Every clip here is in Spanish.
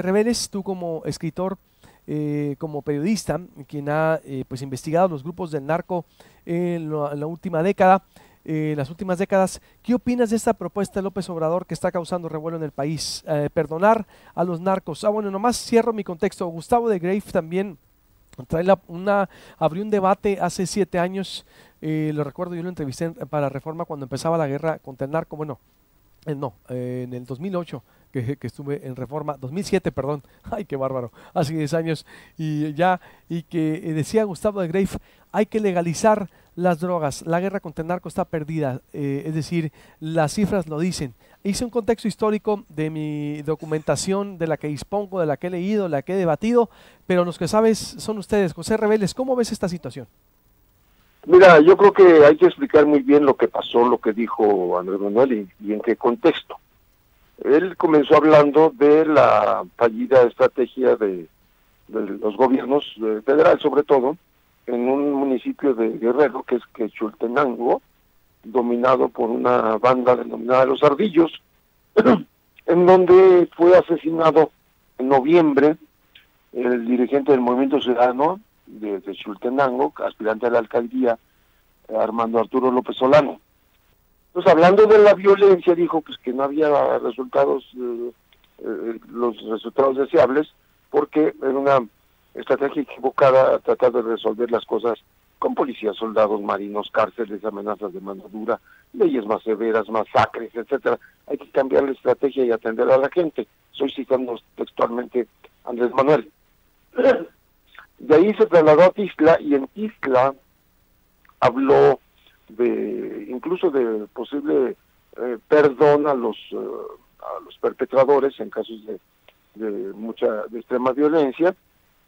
Reveles, tú como escritor, como periodista, quien ha pues investigado los grupos del narco en la última década, en las últimas décadas, ¿qué opinas de esta propuesta de López Obrador que está causando revuelo en el país? Perdonar a los narcos. Bueno, nomás cierro mi contexto. Gustavo de Greiff también abrió un debate hace 7 años, lo recuerdo, yo lo entrevisté para Reforma cuando empezaba la guerra contra el narco. Bueno, no, en el 2008 que estuve en Reforma, 2007, perdón, ay, qué bárbaro, hace 10 años, y que decía Gustavo de Greiff, hay que legalizar las drogas, la guerra contra el narco está perdida, es decir, las cifras lo dicen. Hice un contexto histórico de mi documentación, de la que dispongo, de la que he leído, de la que he debatido, pero los que sabes son ustedes. José Reveles, ¿cómo ves esta situación? Mira, yo creo que hay que explicar muy bien lo que pasó, lo que dijo Andrés Manuel y en qué contexto. Él comenzó hablando de la fallida estrategia de los gobiernos federal, sobre todo, en un municipio de Guerrero, que es Quechultenango, dominado por una banda denominada Los Ardillos, en donde fue asesinado en noviembre el dirigente del Movimiento Ciudadano de Quechultenango, aspirante a la alcaldía, Armando Arturo López Solano. Entonces, hablando de la violencia, dijo pues que no había resultados, los resultados deseables, porque era una estrategia equivocada tratar de resolver las cosas con policías, soldados, marinos, cárceles, amenazas de mano dura, leyes más severas, masacres, etcétera. Hay que cambiar la estrategia y atender a la gente. Estoy citando textualmente a Andrés Manuel. De ahí se trasladó a Tixla, y en Tixla habló incluso de posible perdón a los perpetradores en casos de extrema violencia,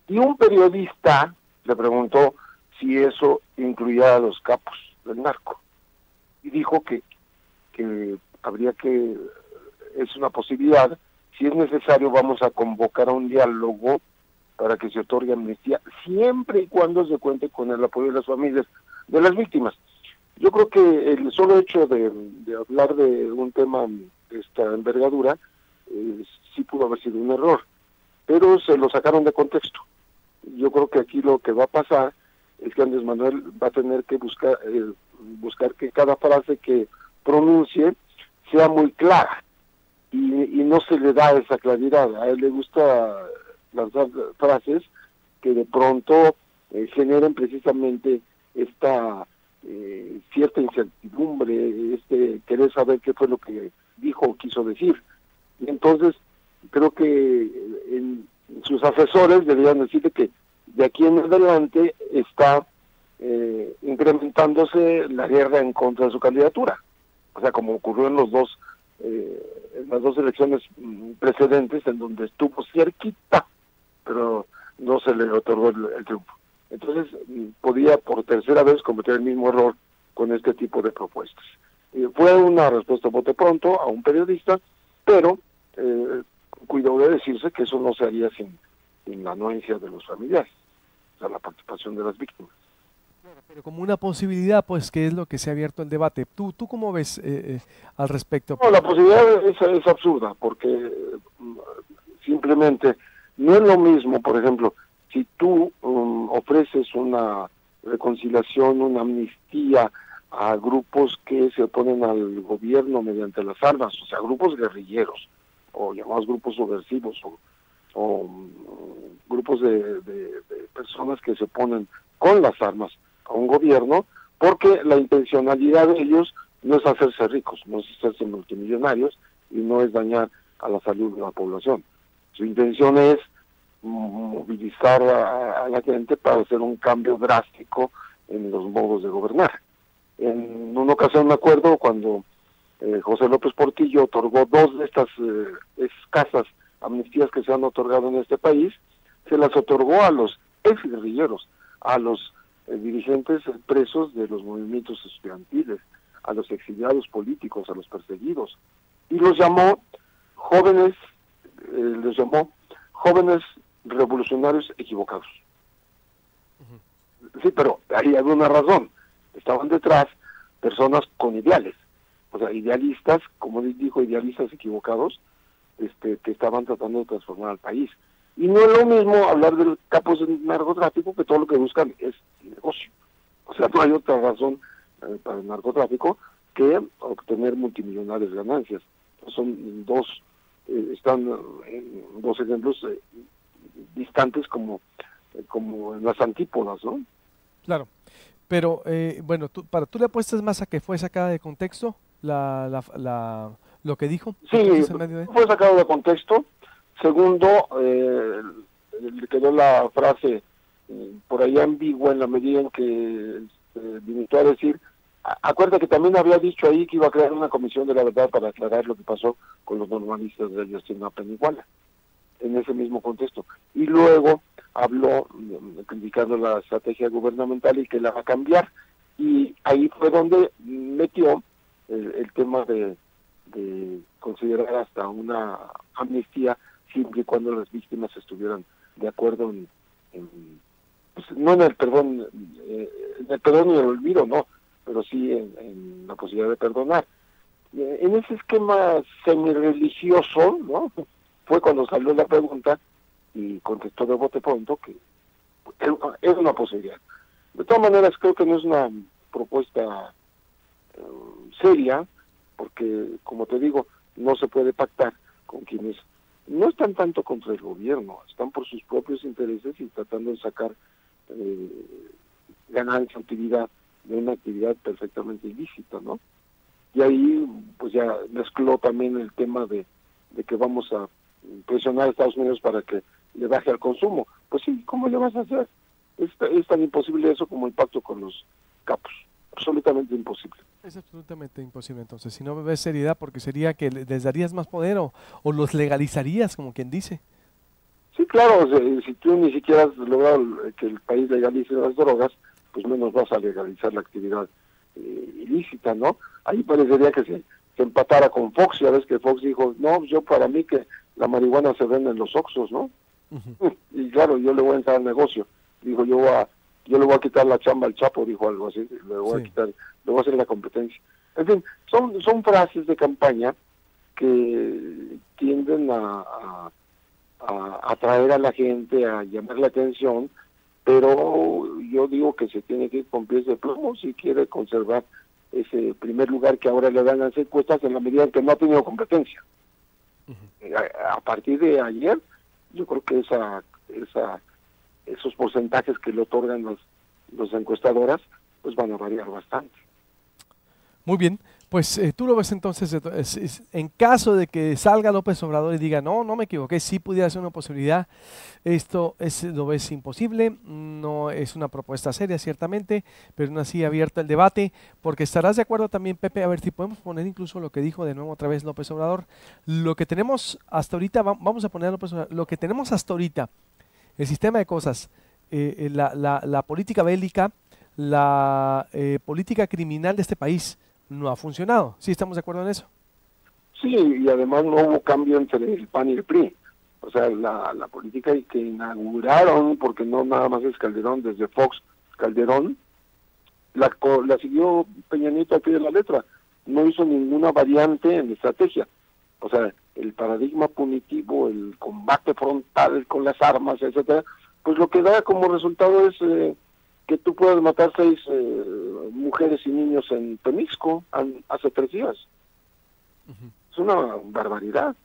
y un periodista le preguntó si eso incluía a los capos del narco, y dijo que es una posibilidad, si es necesario vamos a convocar a un diálogo para que se otorgue amnistía, siempre y cuando se cuente con el apoyo de las familias de las víctimas. Yo creo que el solo hecho de hablar de un tema de esta envergadura sí pudo haber sido un error, pero se lo sacaron de contexto. Yo creo que aquí lo que va a pasar es que Andrés Manuel va a tener que buscar que cada frase que pronuncie sea muy clara, y no se le da esa claridad. A él le gusta lanzar frases que de pronto generen precisamente esta cierta incertidumbre, querer saber qué fue lo que dijo o quiso decir. Y entonces creo que sus asesores deberían decirle que de aquí en adelante está incrementándose la guerra en contra de su candidatura. O sea, como ocurrió en las dos elecciones precedentes, en donde estuvo cerquita, pero no se le otorgó el triunfo. Entonces, podía por tercera vez cometer el mismo error con este tipo de propuestas. Fue una respuesta bote pronto a un periodista, pero cuidado de decirse que eso no se haría sin la anuencia de los familiares, o sea, la participación de las víctimas. Pero como una posibilidad, pues, que es lo que se ha abierto el debate. ¿Tú cómo ves al respecto? No, la posibilidad es absurda, porque simplemente no es lo mismo, por ejemplo, si tú ofreces una reconciliación, una amnistía a grupos que se oponen al gobierno mediante las armas, o sea, grupos guerrilleros, o llamados grupos subversivos, o grupos de personas que se oponen con las armas a un gobierno, porque la intencionalidad de ellos no es hacerse ricos, no es hacerse multimillonarios, y no es dañar a la salud de la población. Su intención es movilizar a la gente para hacer un cambio drástico en los modos de gobernar. En una ocasión me acuerdo cuando José López Portillo otorgó dos de estas escasas amnistías que se han otorgado en este país, se las otorgó a los exguerrilleros, a los dirigentes presos de los movimientos estudiantiles, a los exiliados políticos, a los perseguidos, y los llamó jóvenes revolucionarios equivocados. Sí, pero hay alguna razón. Estaban detrás personas con ideales, o sea, idealistas, como dijo, idealistas equivocados, que estaban tratando de transformar al país. Y no es lo mismo hablar de capos de narcotráfico, que todo lo que buscan es negocio. O sea, no hay otra razón para el narcotráfico que obtener multimillonarias ganancias. Son dos, están en dos ejemplos distantes como en las antípodas, ¿no? Claro, pero bueno, tú le apuestas más a que fue sacada de contexto lo que dijo. Sí, Entonces, en medio de... fue sacado de contexto. Segundo, le quedó la frase por ahí ambigua en la medida en que limitó a decir, acuérdate que también había dicho ahí que iba a crear una comisión de la verdad para aclarar lo que pasó con los normalistas de Ayotzinapa en Iguala, en ese mismo contexto. Y luego habló criticando la estrategia gubernamental y que la va a cambiar. Y ahí fue donde metió el tema de considerar hasta una amnistía siempre y cuando las víctimas estuvieran de acuerdo pues, no en el perdón, en el perdón y el olvido, no, pero sí en la posibilidad de perdonar. En ese esquema semi-religioso, ¿no? Fue cuando salió la pregunta y contestó de bote pronto que es una posibilidad. De todas maneras, creo que no es una propuesta seria, porque, como te digo, no se puede pactar con quienes no están tanto contra el gobierno, están por sus propios intereses y tratando de sacar ganancia, utilidad de una actividad perfectamente ilícita, ¿no? Y ahí, pues ya mezcló también el tema de que vamos a presionar a Estados Unidos para que le baje al consumo. Pues sí, ¿cómo le vas a hacer? Es tan imposible eso como el pacto con los capos, absolutamente imposible. Es absolutamente imposible entonces, si no ves seriedad, porque sería que les darías más poder o los legalizarías, como quien dice. Sí, claro, si tú ni siquiera has logrado que el país legalice las drogas, pues menos vas a legalizar la actividad ilícita, ¿no? Ahí parecería que se empatara con Fox, ya ves que Fox dijo, no, yo para mí que la marihuana se vende en los Oxxos, ¿no? Y claro, yo le voy a entrar al negocio. Dijo, yo le voy a quitar la chamba al Chapo, dijo algo así, le voy a quitar, le voy a hacer la competencia. En fin, son frases de campaña que tienden a atraer a la gente, a llamar la atención, pero yo digo que se tiene que ir con pies de plomo si quiere conservar ese primer lugar que ahora le dan las encuestas en la medida en que no ha tenido competencia. A partir de ayer, yo creo que esos porcentajes que le otorgan los encuestadoras, pues van a variar bastante. Muy bien, pues tú lo ves entonces, en caso de que salga López Obrador y diga, no me equivoqué, sí pudiera ser una posibilidad, lo ves imposible, no es una propuesta seria ciertamente, pero aún así abierto el debate, porque estarás de acuerdo también, Pepe, a ver si podemos poner incluso lo que dijo de nuevo otra vez López Obrador, lo que tenemos hasta ahorita, vamos a poner a López Obrador, lo que tenemos hasta ahorita, el sistema de cosas, la política bélica, la política criminal de este país, no ha funcionado. ¿Sí estamos de acuerdo en eso? Sí, y además no hubo cambio entre el PAN y el PRI. O sea, la política que inauguraron, porque no nada más es Calderón, desde Fox, Calderón, la siguió Peña Nieto al pie de la letra. No hizo ninguna variante en estrategia. O sea, el paradigma punitivo, el combate frontal con las armas, etcétera, pues lo que da como resultado es que tú puedes matar 6 mujeres y niños en Temixco hace 3 días. Es una barbaridad,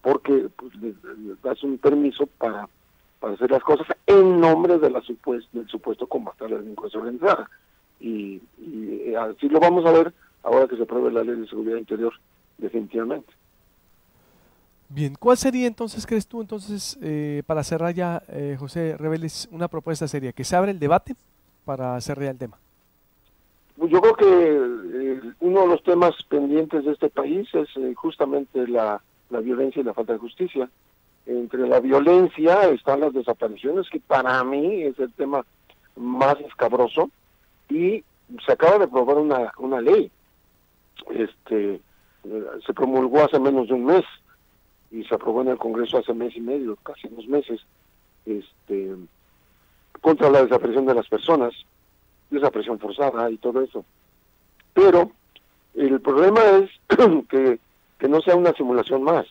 porque pues, le das un permiso para hacer las cosas en nombre de del supuesto combate a la delincuencia organizada. Y así lo vamos a ver ahora que se apruebe la Ley de Seguridad Interior, definitivamente. Bien, ¿cuál sería entonces, crees tú, para cerrar ya, José Reveles, una propuesta seria? ¿Que se abra el debate para cerrar el tema? Yo creo que uno de los temas pendientes de este país es justamente la violencia y la falta de justicia. Entre la violencia están las desapariciones, que para mí es el tema más escabroso, y se acaba de aprobar una ley. Se promulgó hace menos de un mes, y se aprobó en el Congreso hace mes y medio, casi 2 meses, contra la desaparición de las personas, desaparición forzada y todo eso. Pero el problema es que no sea una simulación más.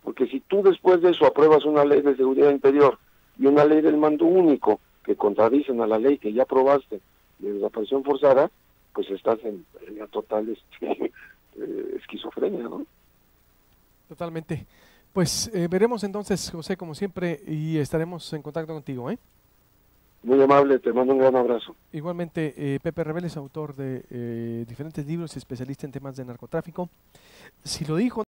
Porque si tú después de eso apruebas una ley de seguridad interior y una ley del mando único que contradicen a la ley que ya aprobaste de desaparición forzada, pues estás en la total esquizofrenia, ¿no? Totalmente. Pues veremos entonces, José, como siempre, y estaremos en contacto contigo, ¿eh? Muy amable, te mando un gran abrazo. Igualmente, Pepe Reveles, autor de diferentes libros y especialista en temas de narcotráfico. Si lo dijo